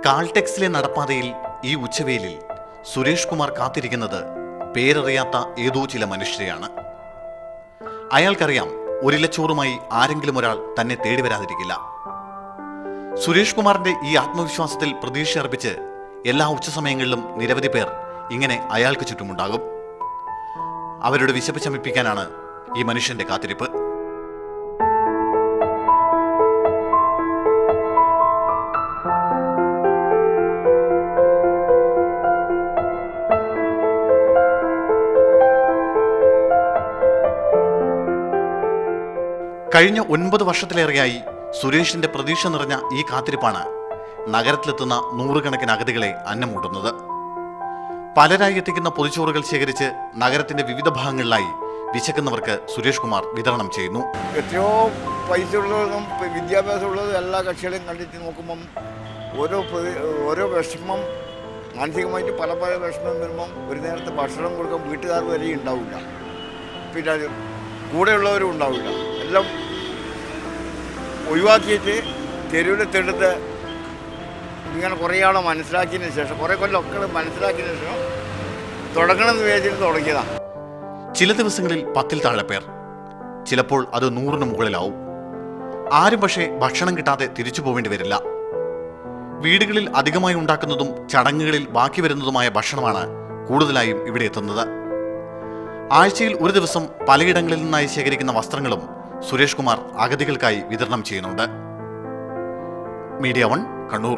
കാൾടെക്സിലെ നടപ്പാതയിൽ ഈ ഉച്ചവെയിലിൽ സുരേഷ് കുമാർ കാത്തിരിക്കുന്നത് പേരറിയാത്ത ഏതോ ചില മനുഷ്യരെയാണ്. അയാൾക്കറിയാം ഒരിലച്ചോറുമായി ആരെങ്കിലും ഒരാൾ തന്നെ തേടി വരാതിരിക്കില്ല. സുരേഷ് കുമാറിന്റെ ഈ ആത്മവിശ്വാസത്തിൽ പ്രതീക്ഷ അർപ്പിച്ച് എല്ലാ ഉച്ചസമയങ്ങളിലും നിരവധി പേർ ഇങ്ങനെ അയാൾക്ക് ചുറ്റുമുണ്ടാകും. അവരുടെ വിശപ്പ് ശമിപ്പിക്കാനാണ് ഈ മനുഷ്യന്റെ കാത്തിരിപ്പ്. കഴിഞ്ഞ 9 വർഷത്തിലേറെയായി സുരേഷിന്റെ പ്രതീക്ഷ നിറഞ്ഞ ഈ കാത്തിരിപ്പാണ് നഗരത്തിലെത്തുന്ന നൂറുകണക്കിന് അഗതികളെ അന്നമൂട്ടുന്നത്. പലരായി എത്തിക്കുന്ന പൊതിച്ചോറുകൾ ശേഖരിച്ച് നഗരത്തിന്റെ വിവിധ ഭാഗങ്ങളിലായി വിശക്കുന്നവർക്ക് സുരേഷ് കുമാർ വിതരണം ചെയ്യുന്നു. എത്രയോ പൈസ ഉള്ളതും വിദ്യാഭ്യാസമുള്ളതും എല്ലാ കക്ഷികളെയും കണ്ടിട്ട് നോക്കുമ്പം ഓരോ വിഷമം മാനസികമായിട്ട് പല വിഷമം വരുമ്പം ഒരു നേരത്തെ ഭക്ഷണം കൊടുക്കാൻ വീട്ടുകാർ വരെ ഉണ്ടാവില്ല, പിന്നെ കൂടെയുള്ളവരും ഉണ്ടാവില്ല. എല്ലാം ഒഴിവാക്കിയിട്ട് തെരുവിലെത്തെടുത്ത് ഇങ്ങനെ കുറേ ആളെ മനസ്സിലാക്കിയതിന് ശേഷം, കുറേ കൊല്ലമൊക്കെ മനസ്സിലാക്കിയതിന് ശേഷം തുടങ്ങണമെന്ന് വിചാരിച്ചിട്ട് തുടങ്ങിയതാണ്. ചില ദിവസങ്ങളിൽ 10-ൽ താഴെ പേർ, ചിലപ്പോൾ അത് 100-ന് മുകളിലാവും. ആരും പക്ഷേ ഭക്ഷണം കിട്ടാതെ തിരിച്ചു പോവേണ്ടി വരില്ല. വീടുകളിൽ അധികമായി ഉണ്ടാക്കുന്നതും ചടങ്ങുകളിൽ ബാക്കി വരുന്നതുമായ ഭക്ഷണമാണ് കൂടുതലായും ഇവിടെ എത്തുന്നത്. ആഴ്ചയിൽ ഒരു ദിവസം പലയിടങ്ങളിൽ നിന്നായി ശേഖരിക്കുന്ന വസ്ത്രങ്ങളും സുരേഷ് കുമാർ അഗതികൾക്കായി വിതരണം ചെയ്യുന്നുണ്ട്. മീഡിയ 1 കണ്ണൂർ.